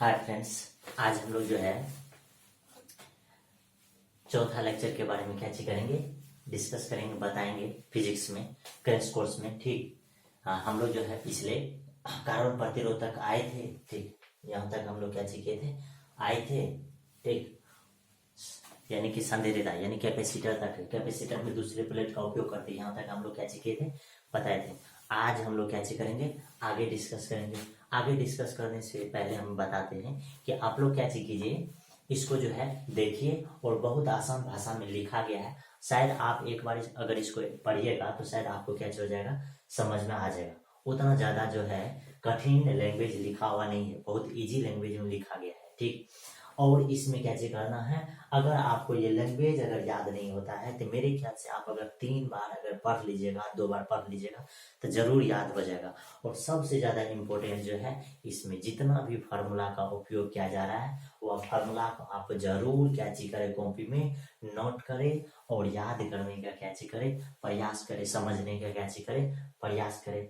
Hi friends, आज हम लोग जो है चौथा लेक्चर के बारे में क्या चीज करेंगे, डिस्कस करेंगे, बताएंगे फिजिक्स में क्रैश कोर्स में। ठीक, हम लोग जो है पिछले कार्बन प्रतिरोध तक आए थे। ठीक, यहाँ तक हम लोग क्या चीज किए थे, आए थे। ठीक, यानी कि संधारित्र यानी कैपेसिटर तक, कैपेसिटर में दूसरे प्लेट का उपयोग करते, यहाँ तक हम लोग क्या चीज किए थे, बताए थे। आज हम लोग क्या चीज करेंगे, आगे डिस्कस करेंगे। आगे डिस्कस करने से पहले हम बताते हैं कि आप लोग क्या चीज कीजिए, इसको जो है देखिए, और बहुत आसान भाषा में लिखा गया है। शायद आप एक बार अगर इसको पढ़िएगा तो शायद आपको क्या हो जाएगा, समझ में आ जाएगा। उतना ज्यादा जो है कठिन लैंग्वेज लिखा हुआ नहीं है, बहुत इजी लैंग्वेज में लिखा गया है। ठीक, और इसमें क्या चीज करना है, अगर आपको ये लैंग्वेज अगर याद नहीं होता है तो मेरे ख्याल से आप अगर 3 बार अगर पढ़ लीजिएगा, 2 बार पढ़ लीजिएगा तो जरूर याद हो जाएगा। और सबसे ज्यादा इम्पोर्टेंट जो है, इसमें जितना भी फार्मूला का उपयोग किया जा रहा है वह फार्मूला को आप जरूर क्या चीज करें, कॉपी में नोट करें और याद करने का क्या चीज करें, प्रयास करें, समझने का क्या चीज करें, प्रयास करें।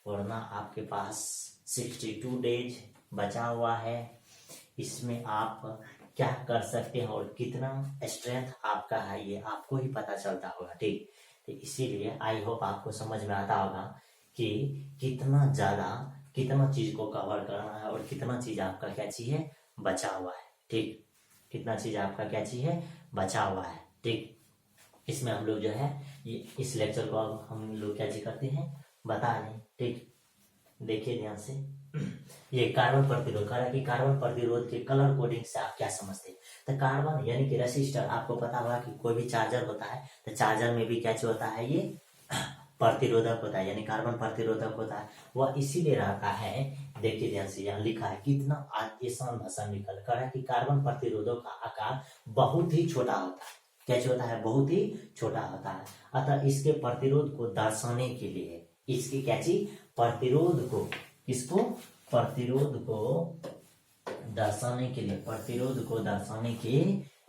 वरना आपके पास 62 डेज बचा हुआ है। इसमें आप क्या कर सकते हैं और कितना स्ट्रेंथ आपका है ये आपको ही पता चलता होगा। ठीक, तो इसीलिए आई होप आपको समझ में आता होगा कि कितना ज्यादा कितना चीज को कवर करना है और कितना चीज आपका क्या चीज है, बचा हुआ है। ठीक, कितना चीज आपका क्या चीज है, बचा हुआ है। ठीक, इसमें हम लोग जो है ये इस लेक्चर को अब हम लोग क्या चीज करते हैं, बता रहे हैं। ठीक, देखिए ध्यान से, ये कार्बन प्रतिरोध कह रहा है कि कार्बन प्रतिरोध के कलर कोडिंग से आप क्या समझते हैं। तो कार्बन यानी कि रेसिस्टर, आपको पता होगा कि कोई भी चार्जर होता है तो चार्जर में भी क्या चीज होता है, ये प्रतिरोधक होता है, यानी कार्बन प्रतिरोधक होता है। वह इसीलिए रहता है, देखिए ध्यान से, यहाँ लिखा है कितना आसान भाषा में लिखा है कि कार्बन प्रतिरोधक का आकार बहुत ही छोटा होता है। कैसे होता है, बहुत ही छोटा होता है। अतः इसके प्रतिरोध को दर्शाने के लिए, इसकी क्या चीज, प्रतिरोध को, इसको प्रतिरोध को दर्शाने के लिए, प्रतिरोध को दर्शाने के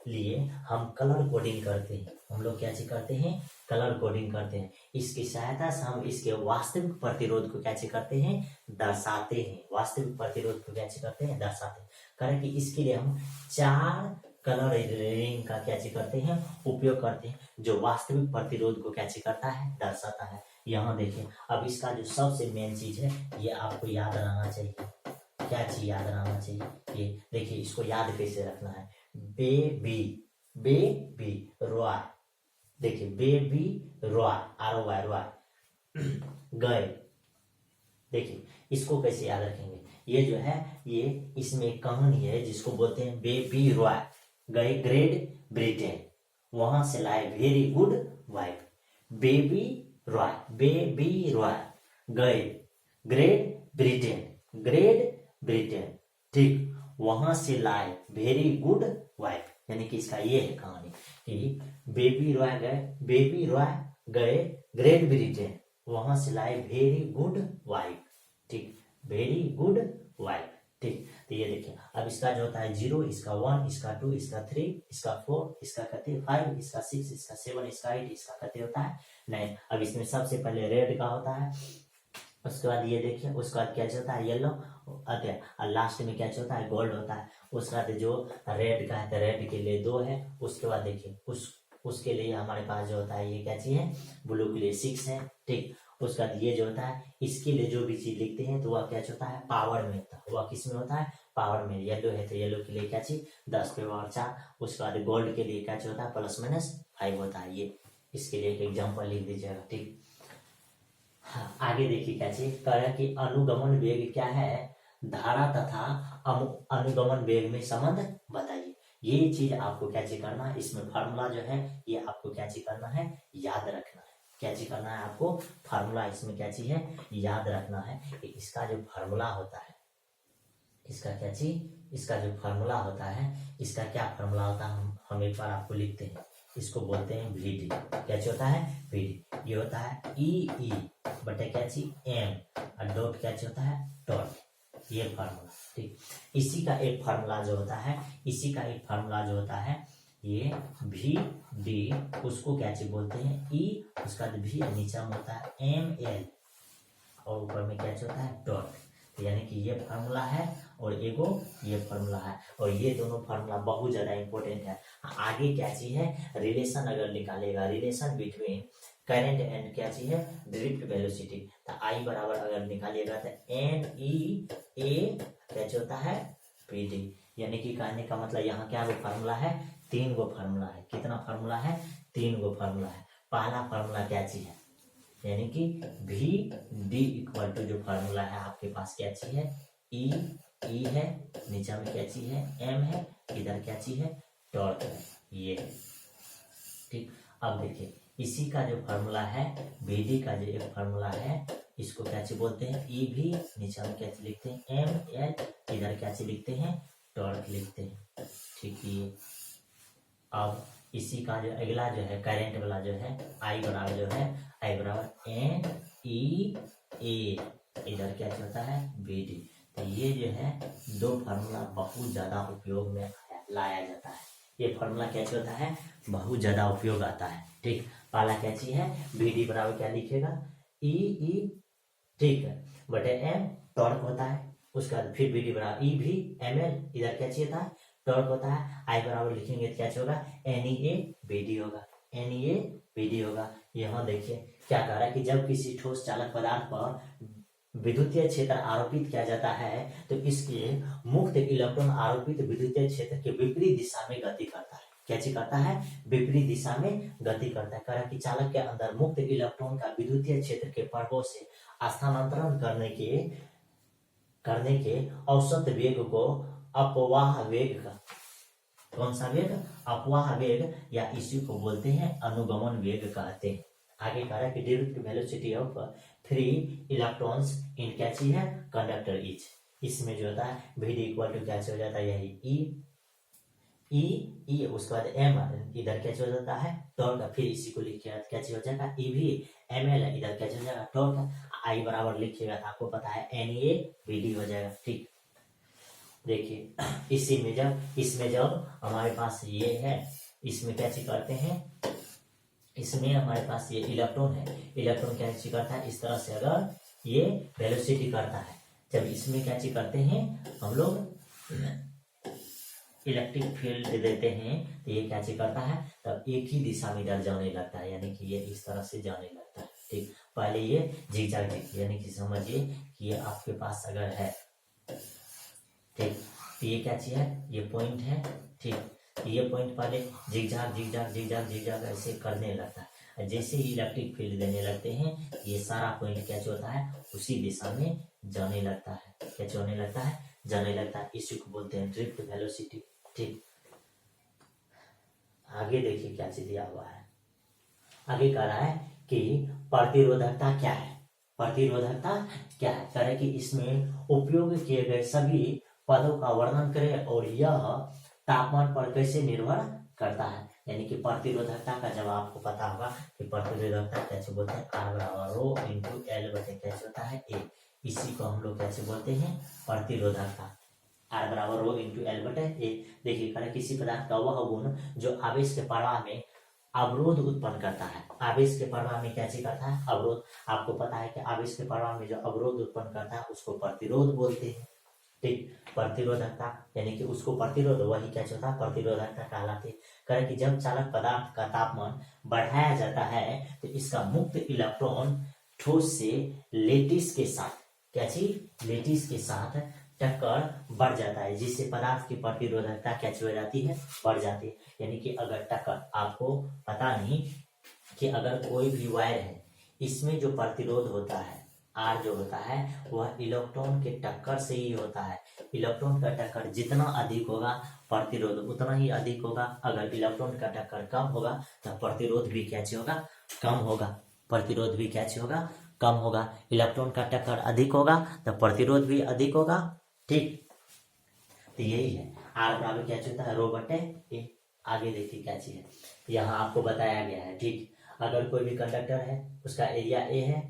लिए हम कलर कोडिंग करते हैं। हम लोग क्या चीज करते हैं, कलर कोडिंग करते हैं। इसकी सहायता से हम इसके वास्तविक प्रतिरोध को क्या चीज करते हैं, दर्शाते हैं। वास्तविक प्रतिरोध को क्या चीज करते हैं, दर्शाते हैं। कारण कि इसके लिए हम 4 कलर रिंग का क्या चीज करते हैं, उपयोग करते हैं, जो वास्तविक प्रतिरोध को क्या चीज करता है, दर्शाता है। यहाँ देखिए, अब इसका जो सबसे मेन चीज है ये आपको याद रहना चाहिए। क्या चीज याद रहना चाहिए, ये देखिए, इसको याद कैसे रखना है। बेबी, बेबी रॉय, देखिए बेबी रॉय, ROY रॉय, गए। देखिए इसको कैसे याद रखेंगे, ये जो है ये इसमें एक कहानी है जिसको बोलते हैं बेबी रॉय गए ग्रेट ब्रिटेन, वहां से लाए very good wife. Baby Roy, baby Roy गए ग्रेट ब्रिटेन, ग्रेट ब्रिटेन। ठीक, वहां से लाए वेरी गुड वाइफ, यानी कि इसका ये है कहानी कि बेबी रॉय गए ग्रेट ब्रिटेन, वहां से लाए वेरी गुड वाइफ। ठीक, वेरी गुड वाइफ। ठीक, तो ये देखिए, अब इसका जो होता है 0, इसका 1, इसका 2, इसका 3, इसका 4, इसका कहते 5, इसका 6, इसका 7, इसका 8, इसका कहते होता है 9। अब इसमें सबसे पहले रेड का होता है, उसके बाद ये देखिए, उसके बाद क्या होता है, येलो, और लास्ट में क्या होता है, गोल्ड होता है। उसके बाद जो रेड का है तो रेड के लिए 2 है। उसके बाद देखिए उसके लिए हमारे पास जो होता है ये क्या चीज है, ब्लू के लिए 6 है। ठीक, उसका ये जो होता है, इसके लिए जो भी चीज लिखते हैं तो वह क्या होता है, पावर में होता है। वह किस में होता है, पावर में। येलो है तो येलो के लिए क्या चीज, 10 पे पावर 4। उसके बाद गोल्ड के लिए क्या होता है, +-5 होता है। ये इसके लिए एक एग्जाम्पल लिख दीजिएगा। ठीक, हाँ, आगे देखिए क्या चीज कह रहा है कि अनुगमन वेग क्या है, धारा तथा अनुगमन वेग में संबंध बताइए। ये चीज आपको क्या चीज करना है, इसमें फार्मूला जो है ये आपको क्या चीज करना है, याद रखना है। क्या चीज करना है आपको, फार्मूला इसमें क्या चीज है, याद रखना है। इसका जो फार्मूला होता है, इसका क्या चीज, इसका जो फार्मूला होता है, इसका क्या फार्मूला होता है, हम एक बार आपको लिखते हैं। इसको बोलते हैं VD। क्या चीज होता है, VD। ये होता है EE बटे क्या चीज M, और डॉट क्या चीज होता है, डॉट। ये फार्मूला। ठीक, इसी का एक फार्मूला जो होता है, इसी का एक फार्मूला जो होता है, ये VD, उसको क्या चीज बोलते हैं, E, उसका V नीचे में होता है ML, और ऊपर में क्या चीज होता है, डॉट। तो यानी कि ये फार्मूला है और एगो ये फार्मूला है, और ये दोनों फार्मूला बहुत ज्यादा इंपॉर्टेंट है। आगे क्या चीज है, रिलेशन अगर निकालेगा, रिलेशन बिटवीन करंट एंड क्या चीज है, ड्रिफ्ट वेलोसिटी, तो आई बराबर अगर निकालिएगा तो एन ई ए क्या होता है, पी डी। यानी कि कहने का मतलब यहाँ क्या वो फार्मूला है, 3 गो फार्मूला है। कितना फार्मूला है, 3 गो फार्मूला है। पहला फार्मूला क्या चीज है, यानी कि वी डी इक्वल टू जो फार्मूला है आपके पास क्या चीज है, ई ई है, नीचे में क्या चीज है, एम है, इधर क्या चीज है, टॉर्क है, ये है। ठीक, अब देखिए इसी का जो फार्मूला है, बी डी का जो एक फार्मूला है, इसको क्या चीज बोलते हैं, ई भी, नीचे में क्या चीज लिखते हैं, एम एल, इधर क्या चीज लिखते हैं, टॉर्क लिखते हैं। ठीक है, अब इसी का जो अगला जो है करंट वाला जो है, आई बराबर जो है, आई बराबर एन ई ए, इधर क्या होता है, बी डी। तो ये जो है दो फार्मूला बहुत ज्यादा उपयोग में लाया जाता है। ये फार्मूला क्या होता है, बहुत ज्यादा उपयोग आता है। ठीक, पहला क्या चीज है, बी डी बराबर क्या लिखेगा, ई ई, ठीक है, बटे एम टॉर्क होता है। उसके बाद फिर बी डी बराबर ई भी एम एल, इधर क्या चाहिए था, टॉर्क होता है। आई बराबर लिखेंगे तो क्या होगा, N E A B D होगा, N E A B D होगा। यहाँ देखिए क्या कह रहा है कि जब किसी ठोस चालक पदार्थ पर विद्युतीय क्षेत्र आरोपित किया जाता है तो इसके मुक्त इलेक्ट्रॉन आरोपित विद्युतीय क्षेत्र के विपरीत दिशा में गति करता है। क्या चीज करता है, विपरीत दिशा में गति करता है। कह रहा कि चालक के अंदर मुक्त इलेक्ट्रॉन का विद्युतीय क्षेत्र के प्रभाव से स्थानांतरण करने के औसत वेग को अपवाह वेग का, कौन सा वेग, अपवाह वेग, या इसी को बोलते हैं अनुगमन वेग कहते हैं। आगे कह रहा है कि drift velocity of free electrons in क्या चीज है, कंडक्टर इच। इसमें जो होता है वी डी इक्वल टू क्या हो जाता है, यही ई ई, उसके बाद एम, इधर क्या हो जाता है, टॉर्क। फिर इसी को लिखिएगा क्या हो जाएगा, ई भी एम एल, इधर क्या हो जाएगा, टॉर्क। आई बराबर लिखिएगा तो आपको पता है एन ए बी डी हो जाएगा। ठीक, देखिए इसमें जब हमारे पास ये है, इसमें क्या चीज करते हैं, इसमें हमारे पास ये इलेक्ट्रॉन है, इलेक्ट्रॉन क्या चीज करता है, इस तरह से अगर ये वेलोसिटी करता है, जब इसमें क्या चीज करते हैं हम लोग इलेक्ट्रिक फील्ड देते हैं, तो ये क्या चीज करता है, तब एक ही दिशा में इधर जाने लगता है, यानी कि ये इस तरह से जाने लगता है। ठीक, पहले ये जिगजैग देखिए, यानी कि समझिए कि ये आपके पास अगर है, ठीक, तो ये क्या चीज है, ये पॉइंट है। ठीक, तो ये पॉइंट पहले जिगजैग जिगजैग जिगजैग जिगजैग ऐसे करने लगता है। जैसे ही इलेक्ट्रिक फील्ड देने लगते हैं, ये सारा पॉइंट क्या होता है, उसी दिशा में जाने लगता है। क्या जाने लगता है, जाने लगता है। इसी को बोलते हैं ड्रिफ्ट वेलोसिटी। ठीक, आगे देखिए क्या चीज दिया हुआ है। आगे कह रहा है कि प्रतिरोधकता क्या है, प्रतिरोधकता क्या है, कह रहा है कि इसमें उपयोग किए गए सभी पदों का वर्णन करें और यह तापमान पर कैसे निर्भर करता है। यानी कि प्रतिरोधकता का जब आपको पता होगा कि प्रतिरोधकता कैसे बोलते हैं, आर बराबर रो इंटू एल बटे कैसे होता है ए, इसी को हम लोग कैसे बोलते हैं, प्रतिरोधकता। आर बराबर रो इंटू एल बटे ए। देखिए करें किसी पदार्थ का वह गुण जो आवेश के प्रवाह में अवरोध उत्पन्न करता है। आवेश के प्रवाह में क्या चीज करता है, अवरोध। आपको पता है कि आवेश के प्रवाह में जो अवरोध उत्पन्न करता है उसको प्रतिरोध बोलते हैं। ठीक, प्रतिरोधकता यानी कि उसको प्रतिरोध, वही क्या होता है, प्रतिरोधकता कहलाती है। करें कि जब चालक पदार्थ का तापमान बढ़ाया जाता है तो इसका मुक्त इलेक्ट्रॉन ठोस से लेटिस के साथ, क्या चीज, लेटिस के साथ टक्कर बढ़ जाता है, जिससे पदार्थ की प्रतिरोधकता क्या हो जाती है, बढ़ जाती है। यानी कि अगर टक्कर, आपको पता नहीं कि अगर कोई भी वायर है, इसमें जो प्रतिरोध होता है आर जो होता है वह इलेक्ट्रॉन के टक्कर से ही होता है। इलेक्ट्रॉन का टक्कर जितना अधिक होगा प्रतिरोध उतना ही अधिक होगा। अगर इलेक्ट्रॉन का टक्कर कम होगा तो प्रतिरोध भी क्या होगा, कम होगा। प्रतिरोध भी क्या होगा, कम होगा। इलेक्ट्रॉन का टक्कर अधिक होगा तो प्रतिरोध भी अधिक होगा। ठीक, तो यही है आर बराबर क्या होता है, रो बटे ए। आगे देखिए क्या चीज है, यहाँ आपको बताया गया है। ठीक, अगर कोई भी कंडक्टर है उसका एरिया ए है,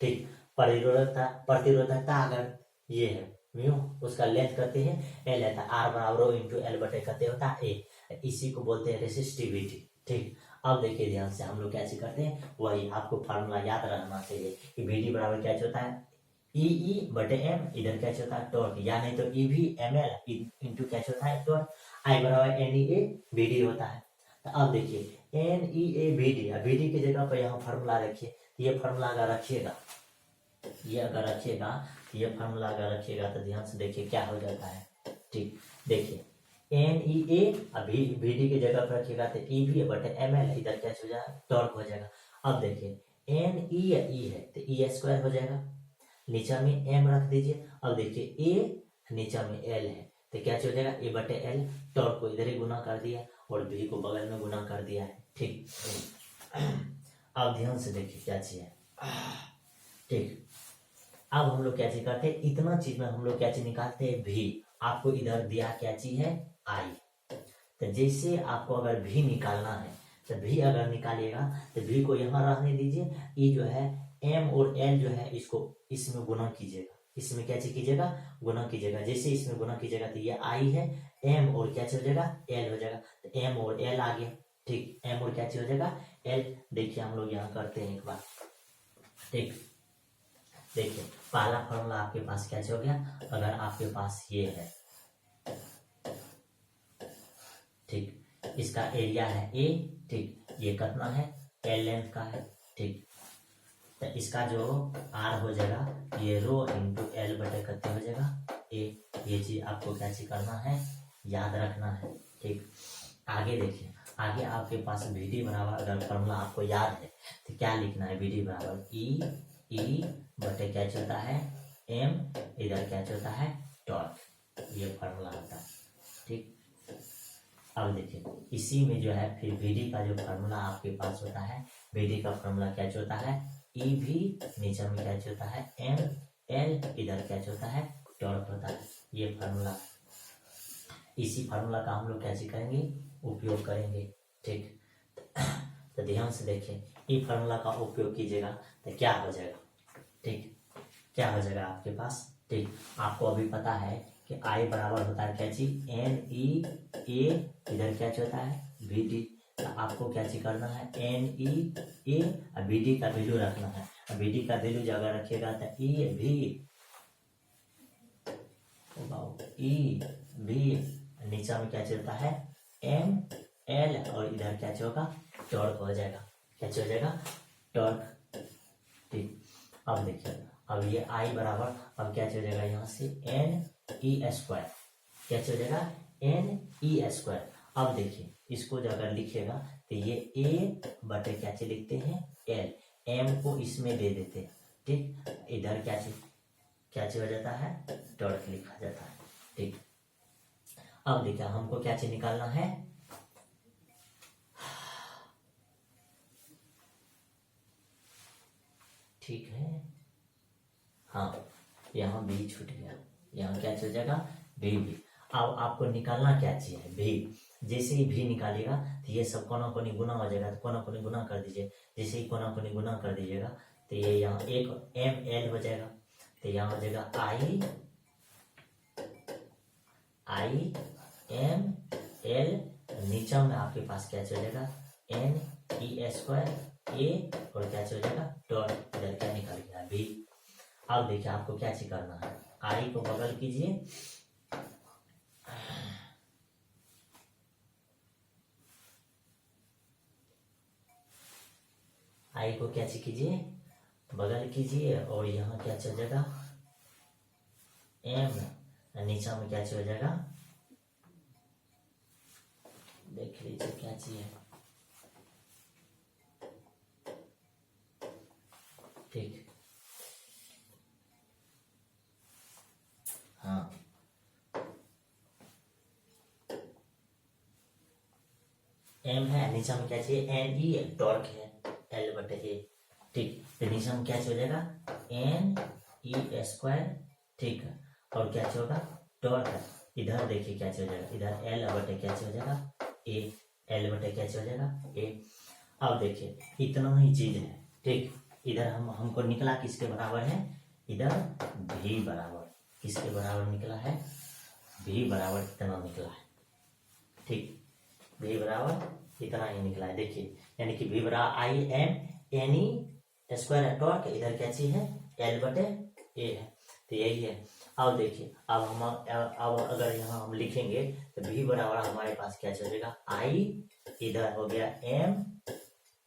ठीक, प्रतिरोधकता अगर ये है म्यू, उसका लेंथ कहते हैं एल है, आर बराबर रो इंटू एल बटे कहते होता है ए, इसी को बोलते हैं रेसिस्टिविटी। ठीक, अब देखिए ध्यान से हम लोग कैसे करते हैं, वही आपको फार्मूला याद रहना चाहिए कि वी डी बराबर क्या होता है, ई बटे एम, इधर क्या होता है टॉर्क, या नहीं तो ई भी एम एल इंटू क्या होता है टॉर्क, आई बराबर N E A B D होता है। तो अब देखिए N E A B D, B D की जगह पर यहाँ फॉर्मूला रखिए, ये फॉर्मूला अगर रखिएगा, ये अगर रखिएगा, ये फॉर्मूला अगर रखिएगा तो ध्यान से देखिए क्या हो जाता है। ठीक, देखिए एन ई ए अभी बी डी की जगह पर रखिएगा तो ई भी बटे एम एल, इधर क्या हो जाएगा टॉर्क हो जाएगा। अब देखिए एन ई है तो ई स्क्वायर हो जाएगा, नीचा में एम रख दीजिए। अब देखिए ए नीचा में एल है तो क्या हो जाएगा ए बटे एल, टॉर्क को इधर ही गुना कर दिया और भी को बगल में गुना कर दिया है। ठीक, अब ध्यान से देखिए क्या चीज है। ठीक, अब हम लोग क्या चीज करते हैं, इतना चीज में हम लोग क्या चीज निकालते हैं भी, आपको इधर दिया क्या चीज है आई, तो जैसे आपको अगर भी निकालना है तो भी अगर निकालिएगा तो भी को यहाँ रहने दीजिए, ये जो है एम और एल जो है इसको इसमें गुना कीजिएगा, इसमें क्या चीज कीजिएगा गुना कीजिएगा, जैसे इसमें गुना कीजिएगा तो ये आई है, एम और क्या चीज हो जाएगा एल हो जाएगा, तो एम और एल आ गया। ठीक, एम और क्या चीज हो जाएगा एल। देखिए हम लोग यहाँ करते हैं एक बार। ठीक, देखिए पहला फॉर्मूला आपके पास क्या हो गया, अगर आपके पास ये है, ठीक, इसका एरिया है ए, ठीक, ये कितना है एल लेंथ का है। ठीक, तो इसका जो आर हो जाएगा ये रो इंटू एल बटे कितने हो जाएगा ए, ये चीज आपको क्या चीज करना है याद रखना है। ठीक, आगे देखिए, आगे आपके पास बी डी बराबर अगर फॉर्मूला आपको याद है तो क्या लिखना है, बी डी बराबर ई बटे क्या होता है एम, इधर क्या होता है टॉर्क, ये फॉर्मूला होता है। ठीक, अब देखिए इसी में जो है फिर बीडी का जो फार्मूला आपके पास होता है, बीडी का फार्मूला क्या होता है ई भी, नीचे में क्या होता है एम एल, इधर क्या होता है टॉर्क होता है, ये फार्मूला। इसी फार्मूला का हम लोग क्या करेंगे उपयोग करेंगे। ठीक, तो ध्यान से देखिए ये फार्मूला का उपयोग कीजिएगा तो क्या हो जाएगा। ठीक, क्या हो जाएगा आपके पास। ठीक, आपको अभी पता है कि आई बराबर होता है क्या चीज एन ई ए, इधर क्या होता है बी डी, तो आपको क्या चीज करना है एन ई ए और बी डी का वैल्यू रखना है, और बी डी का वैल्यू जगह रखिएगा तो ई भी नीचा में क्या चलता है एम एल, और इधर क्या होगा टॉर्क हो जाएगा, क्या हो जाएगा टॉर्क। ठीक, अब देखिए अब ये आई बराबर अब क्या हो जाएगा यहाँ से एन ई स्क्वायर, क्या हो जाएगा एन ई स्क्वायर। अब देखिए इसको जो अगर लिखिएगा तो ये ए बटे क्या चीज लिखते हैं एल, एम को इसमें दे देते हैं। ठीक, इधर क्या चीज हो जाता है टॉर्क लिखा जाता है। ठीक, अब देखिए हमको क्या चीज निकालना है, ठीक है हाँ, यहाँ बी छूट गया, यहाँ क्या हो जाएगा भी। अब आपको निकालना क्या चाहिए भी, जैसे ही भी निकालिएगा तो ये सब कोना कोनी गुना हो जाएगा, तो कोना कोनी गुना कर दीजिए, जैसे ही कोना कोनी गुना कर दीजिएगा तो ये यहाँ एक एम एल हो जाएगा, तो यहाँ हो जाएगा आई एम एल, नीचा में आपके पास क्या हो जाएगा एन ई स्क्वायर ए, और क्या हो जाएगा डॉट, इधर क्या निकल गया भी। अब देखिए आपको क्या चीज करना है, आई को बगल कीजिए, आई को क्या चीज कीजिए बगल कीजिए, और यहाँ क्या चल जाएगा एम, नीचा में क्या हो जाएगा देख लीजिए क्या चीज है। ठीक, हाँ एम है, नीचा में क्या चाहिए एन ई, टॉर्क है एल बटे ए। ठीक, तो नीचा में क्या हो जाएगा एन ई स्क्वायर। ठीक है, और क्या होगा टॉर्क, इधर देखिए क्या हो जाएगा इधर एल बटे क्या हो जाएगा ए, एल बटे क्या हो जाएगा ए। अब देखिए इतना ही चीज है। ठीक, इधर हमको निकला किसके बराबर है, इधर भी बराबर किसके बराबर निकला है, भी बराबर इतना निकला है। ठीक, भी बराबर इतना ही निकला है, देखिए यानी कि भी बराबर I M N E square torque, इधर क्या चीज है एल बटे ए है, तो यही है। अब देखिए, अब अगर यहाँ हम लिखेंगे तो v बराबर हमारे पास क्या चलेगा, आई, इधर हो गया m,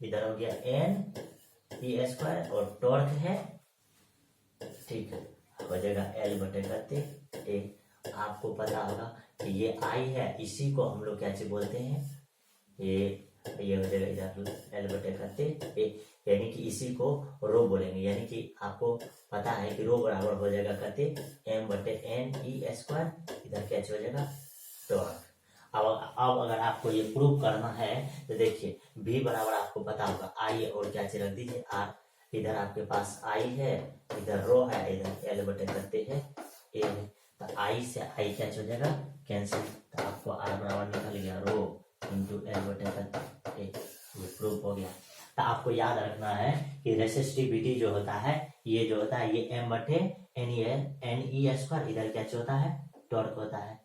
इधर हो गया n ई स्क्वायर और टॉर्क है, ठीक है, हो जाएगा L बटे करते ए। आपको पता होगा कि ये आई है, इसी को हम लोग क्या चीज बोलते हैं, ये हो जाएगा इधर L बटे करते ए, यानी कि इसी को रो बोलेंगे, यानी कि आपको पता है कि रो बराबर हो जाएगा करते m बटे n ई स्क्वायर, इधर क्या हो जाएगा टॉर्क। अब अगर आपको ये प्रूव करना है तो देखिए v बराबर आपको पता होगा आई और क्या चीज रख दीजिए r, इधर आपके पास आई है, इधर रो है, इधर L बटे करते हैं ए है, तो आई से आई क्या हो जाएगा कैंसिल, तो आपको r बराबर निकल गया रो इंटू L बटे करते ए, ये प्रूफ हो गया। तो आपको याद रखना है कि रेसिस्टिविटी जो होता है, ये जो होता है ये m बटे एन ई स्क्वायर, इधर क्या होता है टॉर्क होता है,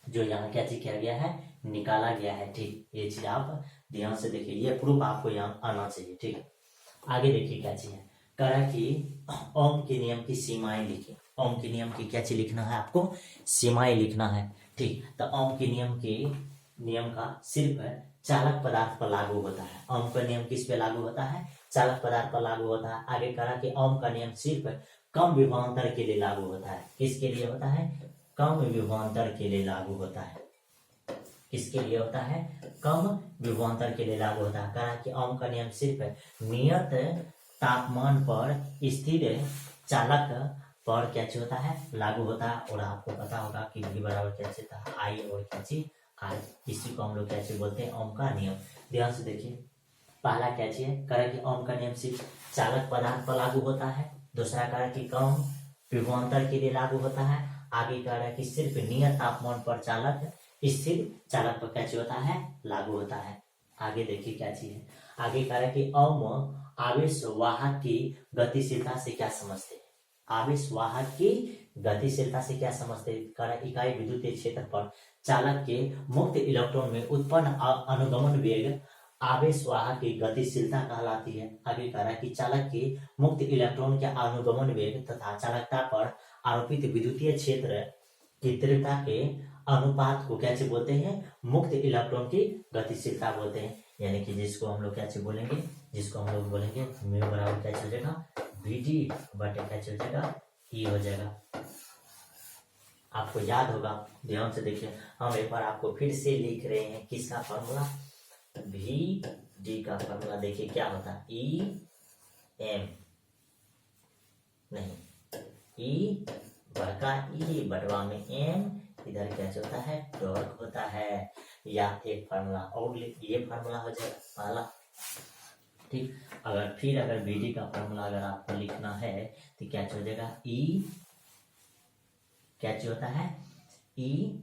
जो यहाँ क्या चीज किया गया है, निकाला गया है, ठीक। ये चीज आप ध्यान से देखिए, ये प्रूफ आपको यहाँ आना चाहिए, ठीक। आगे देखिए क्या चीज है, करा कि ओम के नियम की सीमाएं लिखिए। ओम के नियम की क्या चीज लिखना है, आपको सीमाएं लिखना है, ठीक। तो ओम के नियम का सिर्फ चालक पदार्थ पर लागू होता है। ओम का नियम किस पे लागू होता है, चालक पदार्थ पर लागू होता है। आगे करा कि ओम का नियम सिर्फ कम विभवांतर के लिए लागू होता है। किसके लिए होता है, कम विभवांतर के लिए लागू होता है। किसके लिए होता है, कम विभवांतर के लिए लागू होता है। कहा कि ओम का नियम सिर्फ नियत तापमान पर स्थिर चालक पर क्या चीज होता है, लागू होता है। और आपको पता होगा कि v बराबर क्या चीज था, आई और क्या चीज आई, इसी को हम लोग क्या चीज बोलते हैं, ओम का नियम। ध्यान से देखिए, पहला क्या चीज है, कहा कि ओम का नियम सिर्फ चालक पदार्थ पर लागू होता है। दूसरा कहा कि कम विभवांतर के लिए लागू होता है। आगे कह रहा है कि सिर्फ नियत तापमान पर चालक स्थिर चालक पर क्या चीज होता है, लागू होता है। आगे देखिए क्या चीज है, आगे कह रहा है कि ओम आवेश वाहक की गतिशीलता से क्या समझते हैं। आवेश वाहक की गतिशीलता से क्या समझते हैं, कह रहा है इकाई विद्युतीय क्षेत्र पर चालक के मुक्त इलेक्ट्रॉन में उत्पन्न अनुगमन वेग आवेश वाहक की गतिशीलता कहलाती है। आगे कह रहा है कि चालक के मुक्त इलेक्ट्रॉन के अनुगमन वेग तथा चालकता पर आरोपित विद्युतीय क्षेत्र की तीव्रता के अनुपात को क्या चीज बोलते हैं, मुक्त इलेक्ट्रॉन की गतिशीलता बोलते हैं। यानी कि जिसको हम लोग क्या चीज बोलेंगे, जिसको हम लोग बोलेंगे म्यू बराबर क्या चीज हो जाएगा, वीडी बटे क्या चीज हो जाएगा, ई हो जाएगा। आपको याद होगा, ध्यान से देखिए, हम एक बार आपको फिर से लिख रहे हैं किसका फॉर्मूला, वी डी का फॉर्मूला। देखिए क्या होता है, ई एम नहीं, ई बड़का ई बटवा में एम, इधर क्या होता है, टॉर्क होता है। या एक फार्मूला और ये फार्मूला हो जाएगा पहला, ठीक। अगर बीडी का फार्मूला अगर आपको लिखना है तो क्या हो जाएगा, ई क्या होता है, ई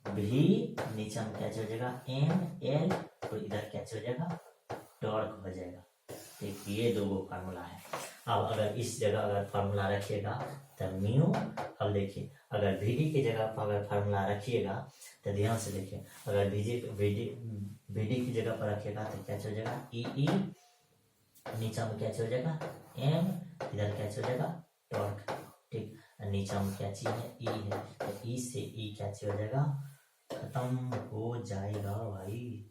भी नीचे में क्या हो जाएगा, एम एल, और इधर क्या हो जाएगा, टॉर्क हो जाएगा, ठीक। ये दो फार्मूला है। अब अगर इस जगह अगर फार्मूला रखिएगा तो म्यू, अब देखिए अगर वीडी की जगह पर अगर फार्मूला रखिएगा तो ध्यान से देखिए, अगर वीडी की जगह पर रखिएगा तो क्या हो जाएगा, ई नीचा में क्या हो जाएगा, एम, इधर क्या हो जाएगा, टॉर्क, ठीक। नीचा में क्या चीज है, ई है, तो ई से ई क्या हो जाएगा, खत्म हो जाएगा भाई।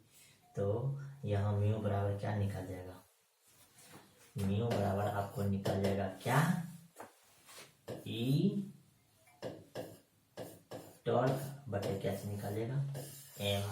तो यहाँ म्यू बराबर क्या निकल जाएगा, म्यू बराबर आपको निकल जाएगा क्या, ई टॉर्क बटे क्या से निकल जाएगा, एम,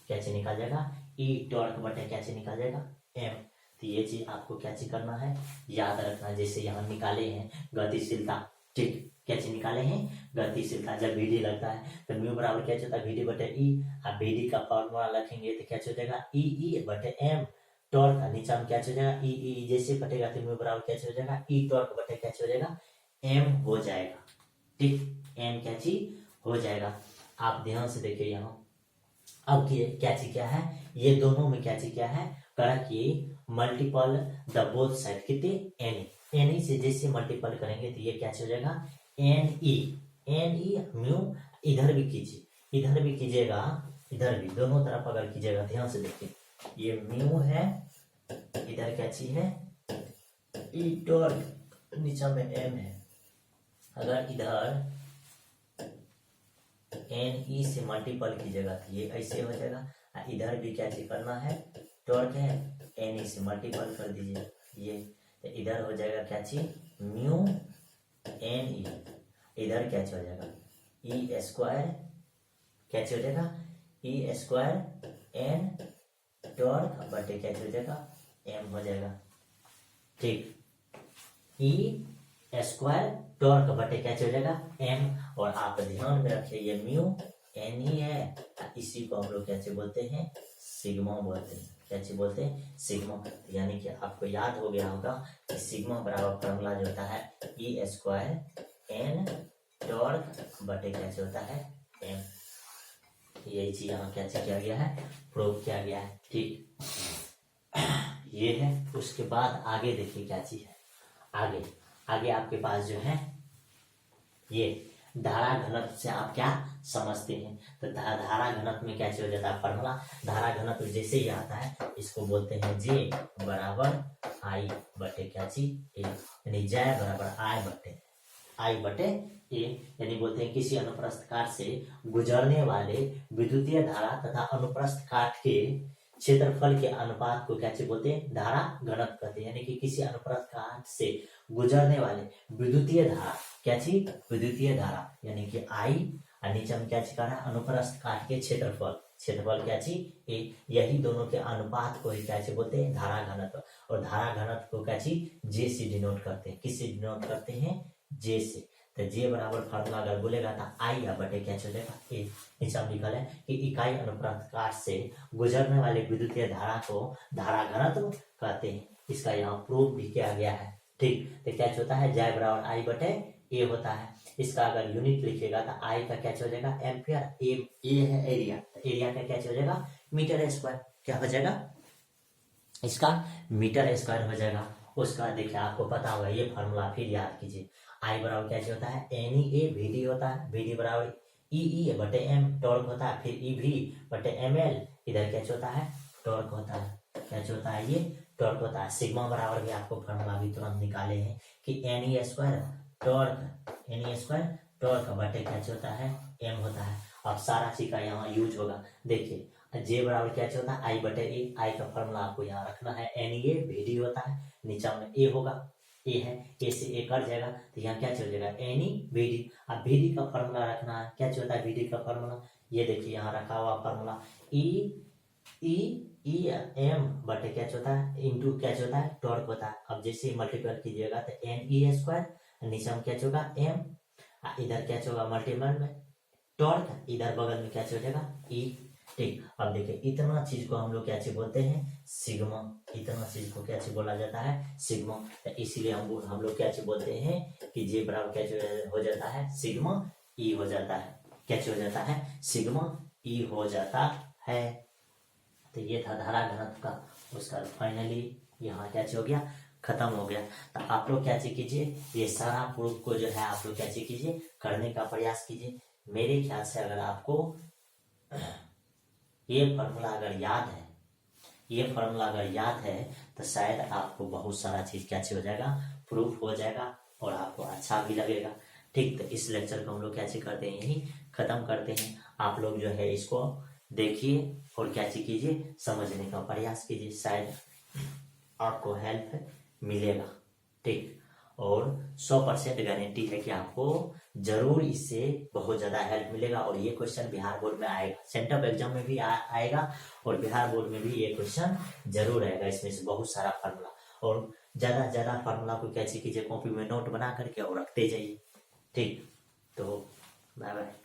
क्या से निकल जाएगा, ई टॉर्क बटे क्या से निकल जाएगा, एम। तो ये चीज आपको क्या चीज करना है, याद रखना। जैसे यहाँ निकाले हैं गतिशीलता, ठीक, क्या चीज निकाले हैं, गतिशीलता। जब वीडी लगता है तो म्यू बराबर क्या होता है, वीडी बटे ई। अब वीडी का फॉर्मूला रखेंगे तो क्या हो जाएगा, ई बटे एम, टॉर्क नीचा में क्या हो जाएगा, ई जैसे कटेगा तो म्यू बराबर क्या हो जाएगा, ई टॉर्क बटे क्या हो जाएगा, एम हो जाएगा, ठीक। एम क्या चीज हो जाएगा। आप ध्यान से देखिए यहाँ, अब क्या चीज क्या है, ये दोनों में क्या चीज क्या है, करा कि मल्टीपल द बोथ साइड कितने, एन से जैसे मल्टीपल करेंगे तो ये क्या हो जाएगा, एन ई म्यू। इधर भी कीजिए, इधर भी कीजिएगा, इधर भी, दोनों तरफ अगर कीजिएगा ध्यान से देखिए, ये म्यू है, इधर क्या चीज है, ई टॉर्क नीचा में एम है, अगर इधर एन ई से मल्टीपल कीजिएगा तो ये ऐसे हो जाएगा। इधर भी क्या चीज करना है, टॉर्क है, एन ई से मल्टीपल कर दीजिए ये, तो इधर हो जाएगा क्या चीज, म्यू एन ई, इधर क्या चीज हो जाएगा ई स्क्वायर, क्या चीज हो जाएगा ई स्क्वायर एन टॉर्क बटे क्या चीज हो जाएगा एम हो जाएगा। ठीक, ई स्क्वायर टॉर्क बटे क्या चीज हो जाएगा एम। और आप ध्यान में रखिए ये म्यू एन ई है, इसी को हम लोग क्या चीज बोलते हैं, सिग्मा बोलते हैं। क्या चीज बोलते हैं, सिग्मा। यानी कि आपको याद हो गया होगा कि सिग्मा बराबर फॉर्मूला जो होता है ई स्क्वायर एन टॉर्क बटे क्या चीज होता है एम। यही चीज यहाँ क्या चीज किया गया है, प्रूव किया गया है। ठीक, ये है। उसके बाद आगे देखिए क्या चीज है, आगे आगे आपके पास जो है ये धारा घनत्व से आप क्या समझते हैं। तो धारा घनत्व में क्या चीज हो जाता है फॉर्मूला, धारा घनत्व जैसे ही आता है इसको बोलते हैं जे बराबर आई बटे क्या चीज ए, यानी जय बराबर आई बटे ए, यानी बोलते हैं किसी अनुप्रस्थ काट से गुजरने वाले विद्युतीय धारा तथा अनुप्रस्थ काट के क्षेत्रफल के अनुपात को क्या चीज बोलते हैं, धारा घनत्व कहते हैं। यानी कि किसी अनुप्रस्थ काट से गुजरने वाले विद्युतीय धारा, क्या चीज विद्युतीय धारा, यानी कि आई और नीचे में क्या चीज कर रहा है अनुप्रस्थ काट के क्षेत्रफल क्या चीज ए, यही दोनों के अनुपात को ही क्या चीज बोलते हैं धारा घनत्व। और धारा घनत्व को क्या चीज जे से डिनोट करते हैं, किससे डिनोट करते हैं, जे से। तो जे बराबर फॉर्मूला अगर बोलेगा तो आई या बटे क्या हो जाएगा ए। नीचे हम लिखल है कि इकाई अनुप्रस्थ काट से गुजरने वाले विद्युतीय धारा को धारा घनत्व कहते हैं। इसका यहाँ प्रूफ भी किया गया है। ठीक, तो क्या होता है जय बराबर आई बटे ए होता है। इसका अगर यूनिट लिखिएगा तो आई का क्या हो जाएगा एम्पियर, ए है एरिया, तो एरिया का क्या हो जाएगा मीटर स्क्वायर, क्या हो जाएगा इसका मीटर स्क्वायर हो जाएगा। उसका देखिए आपको पता होगा ये फॉर्मूला फिर याद कीजिए, आई बराबर क्या होता है N E A V D होता है, वी डी बराबर ई बटे एम टॉर्क होता है, फिर ई वी बटे एम एल, इधर क्या होता है टॉर्क होता है, क्या होता है ये टॉर्क होता है। सिग्मा बराबर भी आपको फॉर्मूला भी तुरंत निकाले हैं कि एन ई स्क्वायर टॉर्क बटे क्या होता है एम होता है। अब सारा चीज का यहाँ यूज होगा। देखिए जे बराबर क्या होता है आई बटे ए, आई का फॉर्मूला आपको यहाँ रखना है, N E A V D होता है, नीचे में ए होगा, ए है, ए से ए कट जाएगा तो यहाँ क्या चल जाएगा एन ई वी डी। अब वी डी का फॉर्मूला रखना है, क्या होता है वी डी का फॉर्मूला, ये देखिए यहाँ रखा हुआ फॉर्मूला ई एम बटे क्या होता है इंटू क्या होता है टॉर्क होता है। अब जैसे मल्टीपल कीजिएगा तो एन ई स्क्वायर, नीचे में क्या होगा एम, इधर क्या होगा मल्टीपल में टॉर्क, इधर बगल में क्या हो जाएगा ई। ठीक, अब देखिए इतना चीज को हम लोग क्या चीज बोलते हैं सिग्मा, इतना चीज को क्या चीज बोला जाता है सिग्मा। तो इसीलिए हम लोग क्या चीज बोलते हैं कि जे बराबर क्या हो जाता है सिग्मा ई हो जाता है, क्या चीज हो जाता है सिग्मा ई हो जाता है। तो ये था धारा घनत्व का, उसका फाइनली यहाँ क्या चीज हो गया खत्म हो गया। तो आप लोग क्या चीज कीजिए ये सारा प्रूफ को जो है आप लोग क्या चीज कीजिए करने का प्रयास कीजिए। मेरे ख्याल से अगर आपको ये फॉर्मूला अगर याद है तो शायद आपको बहुत सारा चीज क्या हो जाएगा प्रूफ हो जाएगा और आपको अच्छा भी लगेगा। ठीक, तो इस लेक्चर को हम लोग क्या करते हैं यही खत्म करते हैं। आप लोग जो है इसको देखिए और क्या कीजिए समझने का प्रयास कीजिए, शायद आपको हेल्प मिलेगा। ठीक, और 100% गारंटी है कि आपको जरूर इससे बहुत ज्यादा हेल्प मिलेगा। और ये क्वेश्चन बिहार बोर्ड में आएगा, सेंट्रल एग्जाम में भी आएगा और बिहार बोर्ड में भी ये क्वेश्चन जरूर आएगा। इसमें से बहुत सारा फार्मूला और ज्यादा फार्मूला को कैसे कीजिए कॉपी में नोट बना करके और रखते जाइए। ठीक, तो बाय बाय।